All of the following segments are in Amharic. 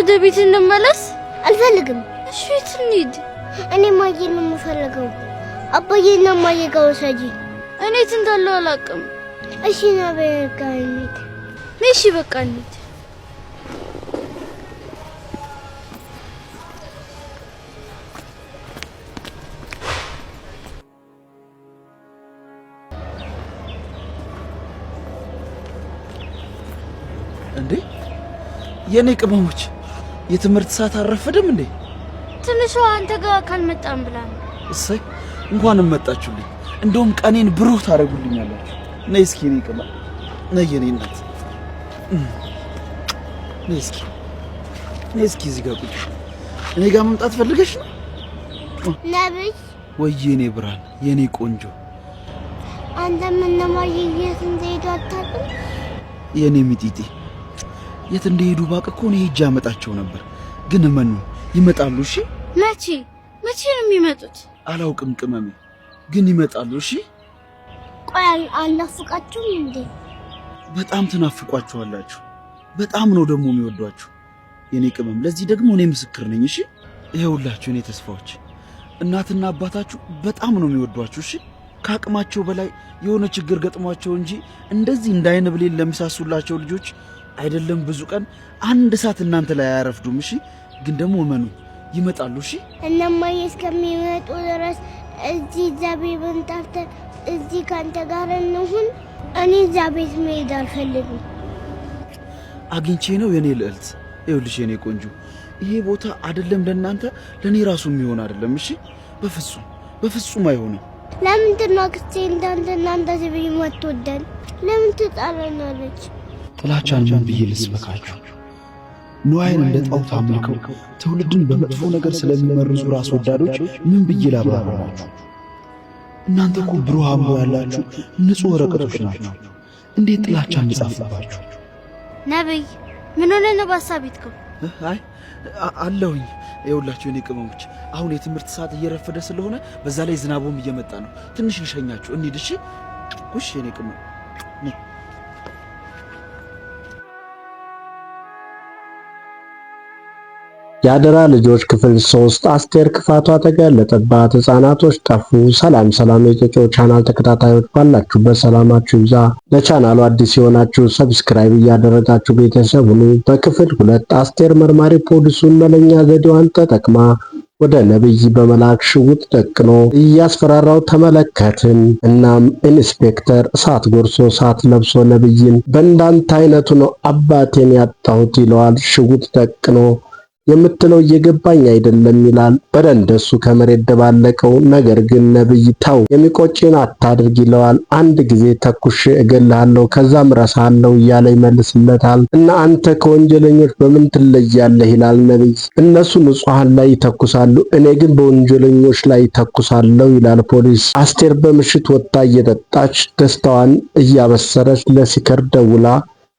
ወደ ቤት እንመለስ። አልፈልግም። እሺ የት እንሂድ? እኔ ማየት ነው የምፈልገው። አባዬና ማየ ጋር ወሰጂኝ። እኔ የት እንዳለው አላውቅም። እሺ ና በቃ እንሂድ። እሺ በቃ እንሂድ። እንዴ የኔ ቅመሞች የትምህርት ሰዓት አረፈደም እንዴ? ትንሿ አንተ ጋር ካልመጣም ብላ ነው። እሰይ እንኳንም መጣችሁልኝ። እንደውም ቀኔን ብሩህ ታረጉልኛላችሁ። ነይ እስኪ የኔ ቅመም፣ ነይ የኔ እናት፣ ነይ እስኪ እዚህ ጋር ቁጭ። እኔ ጋር መምጣት ፈልገሽ ነው? ነብይ ወይ የኔ ብርሃን፣ የኔ ቆንጆ፣ አንተ ምን ማየት እንደሄዱ አታውቅም? የኔ ሚጢጢ የት እንደሄዱ ባቅ እኮ ነው ሄጄ አመጣቸው ነበር። ግን እመኑ ይመጣሉ። እሺ መቼ ነው የሚመጡት? አላውቅም ቅመሜ፣ ግን ይመጣሉ። እሺ ቆይ አልናፍቃችሁም እንዴ? በጣም ትናፍቋቸዋላችሁ። በጣም ነው ደግሞ የሚወዷችሁ የኔ ቅመም። ለዚህ ደግሞ እኔ ምስክር ነኝ። እሺ ይሄውላችሁ የኔ ተስፋዎች፣ እናትና አባታችሁ በጣም ነው የሚወዷችሁ። እሺ ከአቅማቸው በላይ የሆነ ችግር ገጥሟቸው እንጂ እንደዚህ እንዳይነ ብሌን ለሚሳሱላቸው ልጆች አይደለም ብዙ ቀን አንድ ሰዓት እናንተ ላይ አያረፍዱም። እሺ ግን ደግሞ እመኑ ይመጣሉ። እሺ እነማዬ እስከሚመጡ ድረስ እዚህ ዛቤብን ጠርተን እዚህ ካንተ ጋር እንሁን። እኔ እዛ ቤት መሄድ አልፈልግም። አግኝቼ ነው የኔ ልዕልት። ይኸውልሽ የኔ ቆንጆ፣ ይሄ ቦታ አይደለም ለእናንተ ለኔ ራሱ የሚሆን አይደለም። እሺ በፍጹም አይሆንም። ለምንድን ነው አክስቴ እንዳንተ ዝብይ የማትወደን? ለምን ትጣላናለች? ጥላቻን ምን ብዬ ልስበካችሁ? ንዋይን እንደ ጣዖት አምልከው ትውልድን በመጥፎ ነገር ስለሚመርዙ ራስ ወዳዶች ምን ብዬ ላብራራላችሁ? እናንተ እኮ ብሩህ አእምሮ ያላችሁ ንጹህ ወረቀቶች ናችሁ። እንዴት ጥላቻን ልጻፍባችሁ? ነብይ ምን ሆነ ነው በሐሳብ ይትከው? አይ አለሁኝ። ይኸውላችሁ የኔ ቅመሞች፣ አሁን የትምህርት ሰዓት እየረፈደ ስለሆነ በዛ ላይ ዝናቡም እየመጣ ነው። ትንሽ ልሸኛችሁ እንሂድ። እሺ የኔ ቅመም። የአደራ ልጆች ክፍል 3 አስቴር ክፋቷ ተገለጠባት። ህፃናቶች ጠፉ። ሰላም የጨጮ ቻናል ተከታታዮች ባላችሁበት ሰላማችሁ ይብዛ። ለቻናሉ አዲስ የሆናችሁ ሰብስክራይብ እያደረጋችሁ ቤተሰብ ሁኑ። በክፍል 2 አስቴር መርማሪ ፖሊሱን መለኛ ዘዴዋን ተጠቅማ ወደ ነብይ በመላክ ሽጉጥ ደቅኖ እያስፈራራው ተመለከትን። እናም ኢንስፔክተር እሳት ጎርሶ እሳት ለብሶ ነብይን በእንዳንተ አይነቱ ነው አባቴን ያጣሁት ይለዋል። ሽጉጥ ደቅኖ የምትለው እየገባኝ አይደለም ይላል። በደንደሱ ከመሬት ደባለቀው። ነገር ግን ነብይ ተው የሚቆጭን አታድርግ ይለዋል። አንድ ጊዜ ተኩሽ እገልሃለሁ ከዛም ረሳለሁ እያለ ይመልስለታል። እና አንተ ከወንጀለኞች በምን ትለያለህ ይላል ነብይ። እነሱ ንጹሃን ላይ ይተኩሳሉ፣ እኔ ግን በወንጀለኞች ላይ ይተኩሳለሁ ይላል ፖሊስ። አስቴር በምሽት ወጣ እየጠጣች ደስታዋን እያበሰረች ለሲከር ደውላ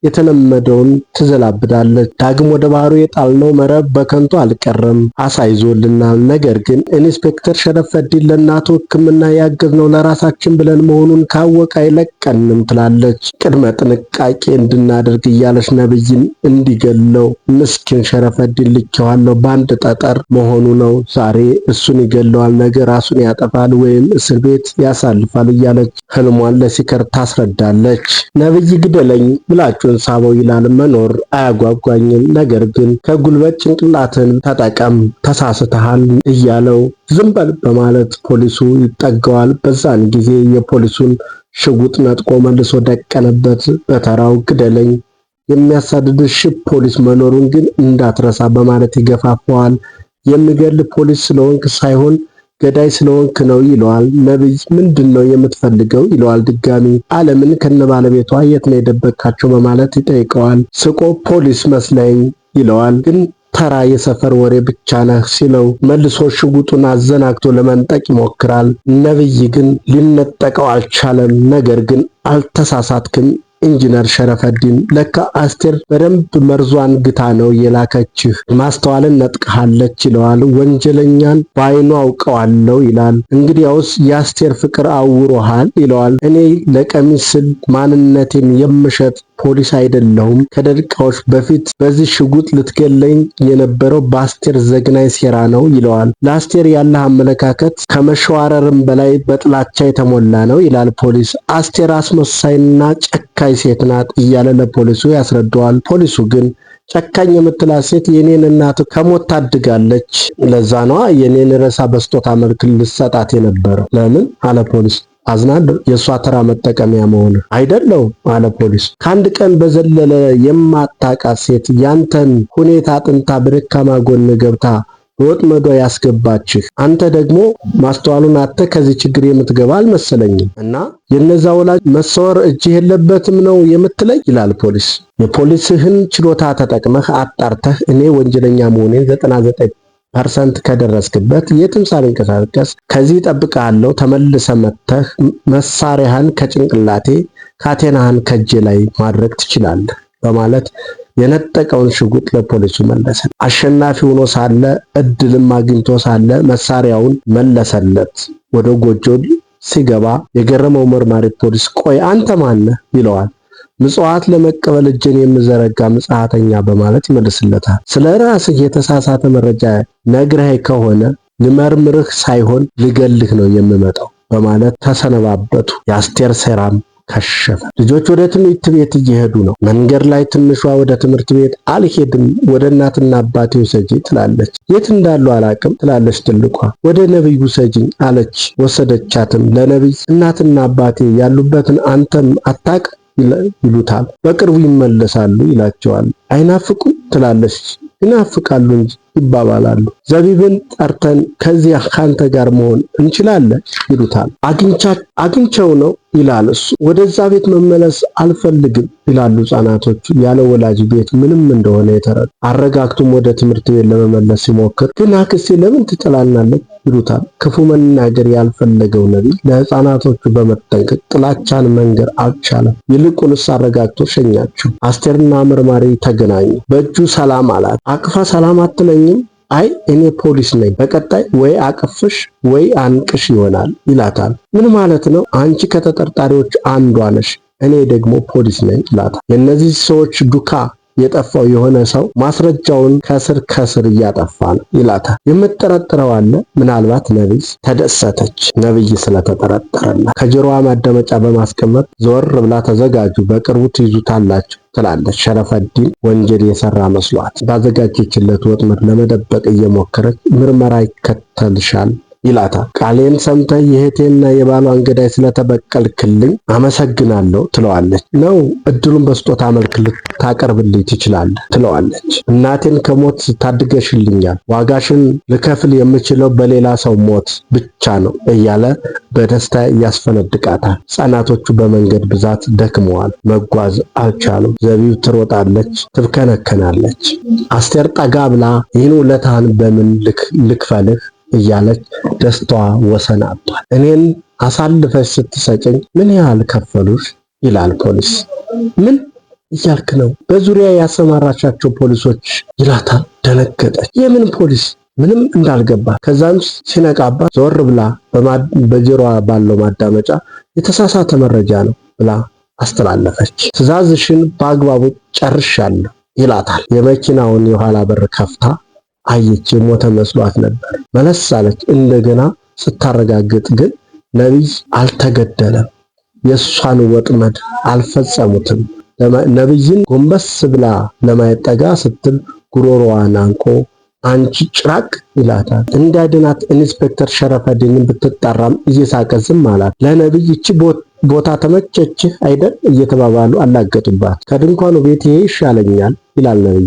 የተለመደውን ትዘላብዳለች። ዳግም ወደ ባህሩ የጣልነው መረብ በከንቱ አልቀረም፣ አሳ ይዞልናል። ነገር ግን ኢንስፔክተር ሸረፈዲን ለእናቱ ሕክምና ያገዝነው ለራሳችን ብለን መሆኑን ካወቀ አይለቀንም ትላለች። ቅድመ ጥንቃቄ እንድናደርግ እያለች ነብይን እንዲገለው ምስኪን ሸረፈዲን ልኬዋለሁ፣ በአንድ ጠጠር መሆኑ ነው። ዛሬ እሱን ይገለዋል፣ ነገ ራሱን ያጠፋል ወይም እስር ቤት ያሳልፋል እያለች ህልሟን ለሲከር ታስረዳለች። ነብይ ግደለኝ ብላችሁ ሳበው ይላል። መኖር አያጓጓኝም፣ ነገር ግን ከጉልበት ጭንቅላትን ተጠቀም፣ ተሳስተሃል እያለው ዝም በል በማለት ፖሊሱ ይጠጋዋል። በዛን ጊዜ የፖሊሱን ሽጉጥ ነጥቆ መልሶ ደቀነበት። በተራው ግደለኝ የሚያሳድድ ሽብ ፖሊስ መኖሩን ግን እንዳትረሳ በማለት ይገፋፈዋል። የሚገል ፖሊስ ስለሆንክ ሳይሆን ገዳይ ስለሆንክ ነው ይለዋል። ነብይ ምንድነው የምትፈልገው ይለዋል ድጋሚ። ዓለምን ከነባለቤቷ የት ነው የደበካቸው በማለት ይጠይቀዋል። ስቆ ፖሊስ መስለኝ ይለዋል። ግን ተራ የሰፈር ወሬ ብቻ ነህ ሲለው መልሶ ሽጉጡን አዘናግቶ ለመንጠቅ ይሞክራል። ነብይ ግን ሊነጠቀው አልቻለም። ነገር ግን አልተሳሳትክም ኢንጂነር ሸረፈዲን፣ ለካ አስቴር በደንብ መርዟን ግታ ነው የላከችህ፣ ማስተዋልን ነጥቀሃለች ይለዋል። ወንጀለኛን በዓይኑ አውቀዋለሁ ይላል። እንግዲያውስ የአስቴር ፍቅር አውሮሃል ይለዋል። እኔ ለቀሚስ ስል ማንነቴን የምሸጥ ፖሊስ አይደለሁም። ከደቂቃዎች በፊት በዚህ ሽጉጥ ልትገለኝ የነበረው በአስቴር ዘግናኝ ሴራ ነው ይለዋል። ለአስቴር ያለ አመለካከት ከመሸዋረርም በላይ በጥላቻ የተሞላ ነው ይላል ፖሊስ። አስቴር አስመሳይና ጨካኝ ሴት ናት እያለ ለፖሊሱ ያስረዳዋል። ፖሊሱ ግን ጨካኝ የምትላት ሴት የኔን እናት ከሞት ታድጋለች። ለዛ ነው የኔን ሬሳ በስጦታ መልክ ልሰጣት የነበረው። ለምን አለ ፖሊስ። አዝናለሁ የሷ ተራ መጠቀሚያ መሆን አይደለው አለ ፖሊስ። ከአንድ ቀን በዘለለ የማታውቃት ሴት ያንተን ሁኔታ አጥንታ በደካማ ጎን ገብታ ወጥመዷ ያስገባችህ አንተ ደግሞ ማስተዋሉን አጥተህ ከዚህ ችግር የምትገባ አልመሰለኝም። እና የነዛ ወላጅ መሰወር እጅህ የለበትም ነው የምትለኝ ይላል ፖሊስ። የፖሊስህን ችሎታ ተጠቅመህ አጣርተህ እኔ ወንጀለኛ መሆኔን 99% ከደረስክበት የትም ሳልንቀሳቀስ ከዚህ እጠብቅሃለሁ። ተመልሰ መጥተህ መሳሪያህን ከጭንቅላቴ ካቴናህን ከእጄ ላይ ማድረግ ትችላለህ በማለት የነጠቀውን ሽጉጥ ለፖሊሱ መለሰ። አሸናፊ ሆኖ ሳለ እድልም አግኝቶ ሳለ መሳሪያውን መለሰለት። ወደ ጎጆው ሲገባ የገረመው መርማሪ ፖሊስ ቆይ አንተ ማነህ ይለዋል። ምጽዋት ለመቀበል እጄን የምዘረጋ ምጽዋተኛ በማለት ይመልስለታል። ስለ ራስህ የተሳሳተ መረጃ ነግረህ ከሆነ ልመርምርህ ሳይሆን ልገልህ ነው የምመጣው በማለት ተሰነባበቱ። የአስቴር ሴራም ከሸፈ። ልጆች ወደ ትምህርት ቤት እየሄዱ ነው። መንገድ ላይ ትንሿ ወደ ትምህርት ቤት አልሄድም፣ ወደ እናትና አባቴ ውሰጂኝ ትላለች። የት እንዳሉ አላቅም ትላለች ትልቋ። ወደ ነብዩ ውሰጂኝ አለች። ወሰደቻትም። ለነብይ እናትና አባቴ ያሉበትን አንተም አታቅ ይሉታል። በቅርቡ ይመለሳሉ ይላቸዋል። አይናፍቁም ትላለች። ይናፍቃሉ እንጂ ይባባላሉ። ዘቢብን ጠርተን ከዚያ ካንተ ጋር መሆን እንችላለን ይሉታል። አግኝቸው ነው ይላል እሱ። ወደዛ ቤት መመለስ አልፈልግም ይላሉ ህጻናቶቹ። ያለ ወላጅ ቤት ምንም እንደሆነ የተረዱ። አረጋግቱም ወደ ትምህርት ቤት ለመመለስ ሲሞክር ግን አክስቴ ለምን ትጠላናለች ይሉታል። ክፉ መናገር ያልፈለገው ነቢይ ለህፃናቶቹ በመጠንቀቅ ጥላቻን መንገር አልቻለም። ይልቁንስ አረጋግቶ ሸኛቸው። አስቴርና መርማሪ ተገናኙ። በእጁ ሰላም አላት። አቅፋ ሰላም አትለኝም? አይ እኔ ፖሊስ ነኝ፣ በቀጣይ ወይ አቅፍሽ ወይ አንቅሽ ይሆናል ይላታል። ምን ማለት ነው? አንቺ ከተጠርጣሪዎች አንዷ ነሽ፣ እኔ ደግሞ ፖሊስ ነኝ ይላታል። የእነዚህ ሰዎች ዱካ የጠፋው የሆነ ሰው ማስረጃውን ከስር እያጠፋ ነው ይላታል። የምትጠረጥረው አለ? ምናልባት ነብይ። ተደሰተች። ነብይ ስለተጠረጠረላት ከጆሮዋ ማዳመጫ በማስቀመጥ ዘወር ብላ ተዘጋጁ፣ በቅርቡ ትይዙታላችሁ ትላለች። ሸረፈዲን ወንጀል የሰራ መስሏት ባዘጋጀችለት ወጥመድ ለመደበቅ እየሞከረች ምርመራ ይከተልሻል ይላታል። ቃሌን ሰምተህ የእህቴና የባሏን ገዳይ ስለተበቀልክልኝ አመሰግናለሁ ትለዋለች። ነው እድሉን በስጦታ መልክ ልታቀርብልኝ ትችላለህ ትለዋለች። እናቴን ከሞት ታድገሽልኛል፣ ዋጋሽን ልከፍል የምችለው በሌላ ሰው ሞት ብቻ ነው እያለ በደስታ ያስፈነድቃታል። ህጻናቶቹ በመንገድ ብዛት ደክመዋል፣ መጓዝ አልቻሉም። ዘቢብ ትሮጣለች፣ ትብከነከናለች። አስቴር ጠጋ ብላ ይህን ውለታህን በምን ልክፈልህ እያለች ደስታዋ ወሰን አጥቷል። እኔን አሳልፈሽ ስትሰጭኝ ምን ያህል ከፈሉሽ ይላል ፖሊስ። ምን እያልክ ነው? በዙሪያ ያሰማራቻቸው ፖሊሶች ይላታል። ደነገጠች። የምን ፖሊስ? ምንም እንዳልገባ። ከዛም ሲነቃባት ዘወር ብላ በጆሮዋ ባለው ማዳመጫ የተሳሳተ መረጃ ነው ብላ አስተላለፈች። ትዕዛዝሽን በአግባቡ ጨርሻለሁ ይላታል። የመኪናውን የኋላ በር ከፍታ አየች። የሞተ መስሏት ነበር። መለስ አለች። እንደገና ስታረጋግጥ ግን ነብይ አልተገደለም፣ የሷን ወጥመድ አልፈጸሙትም። ነብይን ጎንበስ ብላ ለማየት ጠጋ ስትል ጉሮሮዋን አንቆ አንቺ ጭራቅ ይላታል። እንዳድናት ኢንስፔክተር ሸረፈዲንን ብትጣራም እየሳቀ ዝም አላት። ለነብይ እቺ ቦታ ተመቸችህ አይደል እየተባባሉ አላገጡባት። ከድንኳኑ ቤት ይሄ ይሻለኛል ይላል ነብይ።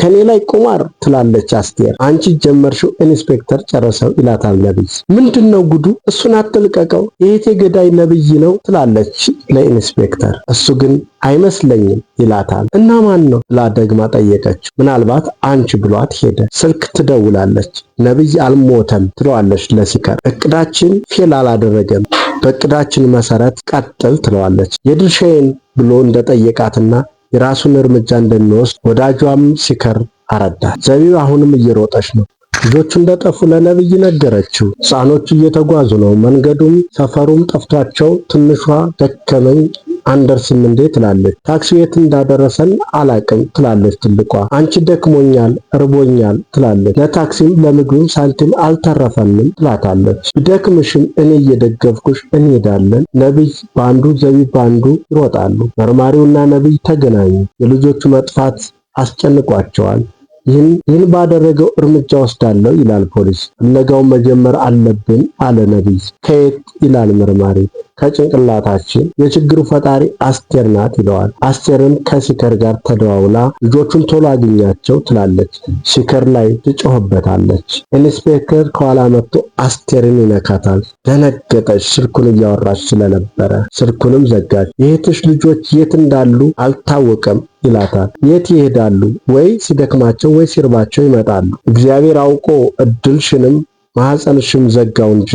ከኔ ላይ ቁማር ትላለች አስቴር። አንቺ ጀመርሽው ኢንስፔክተር ጨረሰው ይላታል ነብይ። ምንድነው ጉዱ? እሱን አትልቀቀው፣ የእህቴ ገዳይ ነብይ ነው ትላለች ለኢንስፔክተር። እሱ ግን አይመስለኝም ይላታል። እና ማን ነው ብላ ደግማ ጠየቀች። ምናልባት አንቺ ብሏት ሄደ። ስልክ ትደውላለች። ነብይ አልሞተም ትለዋለች ለሲከር። እቅዳችን ፌል አላደረገም፣ በእቅዳችን መሰረት ቀጥል ትለዋለች። የድርሻዬን ብሎ እንደጠየቃትና የራሱን እርምጃ እንደሚወስድ ወዳጇም ሲከር አረዳት። ዘቢብ አሁንም እየሮጠች ነው። ልጆቹ እንደጠፉ ለነብይ ነገረችው። ህፃኖቹ እየተጓዙ ነው። መንገዱም ሰፈሩም ጠፍቷቸው ትንሿ ደከመኝ አንደርስም እንዴ ትላለች። ታክሲው የት እንዳደረሰን አላቅም ትላለች ትልቋ። አንቺ ደክሞኛል፣ እርቦኛል ትላለች። ለታክሲም ለምግብም ሳንቲም አልተረፈንም ትላታለች። ቢደክምሽም እኔ እየደገፍኩሽ እንሄዳለን። ነቢይ ባንዱ ዘቢብ ባንዱ ይሮጣሉ። መርማሪውና ነቢይ ተገናኙ። የልጆቹ መጥፋት አስጨንቋቸዋል። ይህን ባደረገው እርምጃ ወስዳለሁ ይላል ፖሊስ። ፍለጋውን መጀመር አለብን አለ ነቢይ። ከየት ይላል መርማሪ። ከጭንቅላታችን። የችግሩ ፈጣሪ አስቴር ናት ይለዋል። አስቴርም ከሲከር ጋር ተደዋውላ ልጆቹን ቶሎ አግኛቸው ትላለች። ሲከር ላይ ትጮህበታለች። ኢንስፔክተር ከኋላ መጥቶ አስቴርን ይነካታል። ደነገጠች። ስልኩን እያወራች ስለነበረ ስልኩንም ዘጋች። የእህትሽ ልጆች የት እንዳሉ አልታወቀም ይላታል። የት ይሄዳሉ? ወይ ሲደክማቸው ወይ ሲርባቸው ይመጣሉ። እግዚአብሔር አውቆ እድልሽንም ማህፀንሽም ዘጋው እንጂ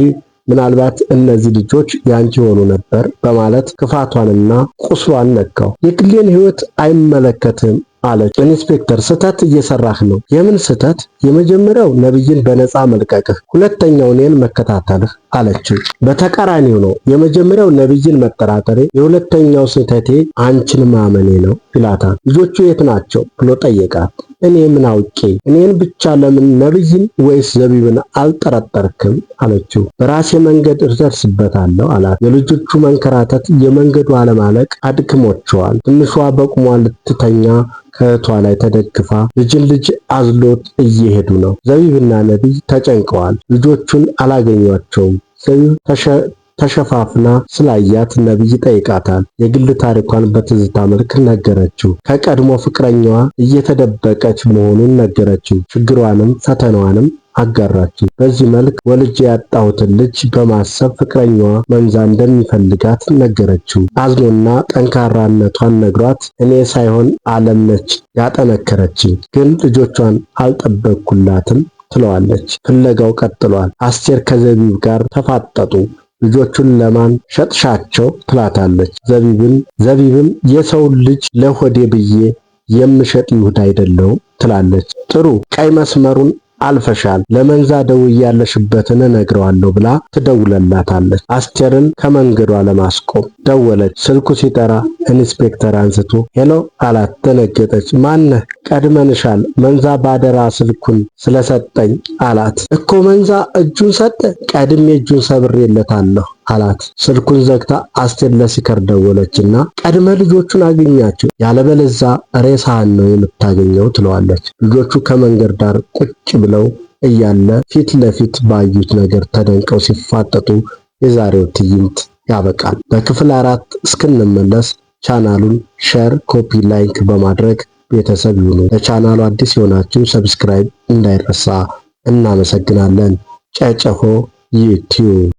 ምናልባት እነዚህ ልጆች ያንቺ ሆኑ ነበር በማለት ክፋቷንና ቁስሏን ነካው። የግሌን ሕይወት አይመለከትም አለች። ኢንስፔክተር ስህተት እየሰራህ ነው። የምን ስህተት? የመጀመሪያው ነብይን በነፃ መልቀቅህ፣ ሁለተኛው እኔን መከታተልህ አለችው። በተቃራኒው ነው። የመጀመሪያው ነብይን መጠራጠሬ፣ የሁለተኛው ስህተቴ አንቺን ማመኔ ነው ይላታል። ልጆቹ የት ናቸው ብሎ ጠየቃት። እኔ ምን አውቄ? እኔን ብቻ ለምን ነብይን ወይስ ዘቢብን አልጠረጠርክም አለችው። በራሴ መንገድ እደርስበታለሁ አላት። የልጆቹ መንከራተት፣ የመንገዱ አለማለቅ አድክሞቸዋል። ትንሿ በቁሟ ልትተኛ ከእህቷ ላይ ተደግፋ ልጅ አዝሎት እየሄዱ ነው። ዘቢብና ነቢይ ተጨንቀዋል። ልጆቹን አላገኟቸውም። ዘቢብ ተሸፋፍና ስላያት ነቢይ ጠይቃታል። የግል ታሪኳን በትዝታ መልክ ነገረችው። ከቀድሞ ፍቅረኛዋ እየተደበቀች መሆኑን ነገረችው። ችግሯንም ፈተናዋንም አጋራችው። በዚህ መልክ ወልጄ ያጣሁትን ልጅ በማሰብ ፍቅረኛዋ መንዛ እንደሚፈልጋት ነገረችው። አዝኖና ጠንካራነቷን ነግሯት እኔ ሳይሆን ዓለም ነች ያጠነከረችኝ፣ ግን ልጆቿን አልጠበቅኩላትም ትለዋለች። ፍለጋው ቀጥሏል። አስቴር ከዘቢብ ጋር ተፋጠጡ። ልጆቹን ለማን ሸጥሻቸው ትላታለች። ዘቢብም የሰውን ልጅ ለሆዴ ብዬ የምሸጥ ይሁዳ አይደለሁም ትላለች። ጥሩ ቀይ መስመሩን አልፈሻል፣ ለመንዛ ደውዬ ያለሽበትን እነግረዋለሁ ብላ ትደውለላታለች። አስቴርን ከመንገዷ ለማስቆም ደወለች። ስልኩ ሲጠራ ኢንስፔክተር አንስቶ ሄሎ አላት። ደነገጠች። ማነህ? ቀድመንሻል። መንዛ ባደራ ስልኩን ስለሰጠኝ አላት። እኮ መንዛ እጁን ሰጠ? ቀድሜ እጁን ሰብሬለታለሁ አላት። ስልኩን ዘግታ አስቴር ለሲከር ደወለችና ቀድመ ልጆቹን አግኛቸው፣ ያለበለዛ ሬሳህን ነው የምታገኘው ትለዋለች። ልጆቹ ከመንገድ ዳር ቁጭ ብለው እያለ ፊት ለፊት ባዩት ነገር ተደንቀው ሲፋጠጡ የዛሬው ትዕይንት ያበቃል። በክፍል 4 እስክንመለስ ቻናሉን ሼር፣ ኮፒ፣ ላይክ በማድረግ ቤተሰብ ይሁኑ። ለቻናሉ አዲስ የሆናችሁ ሰብስክራይብ እንዳይረሳ። እናመሰግናለን። ጨጨሆ ዩቲዩብ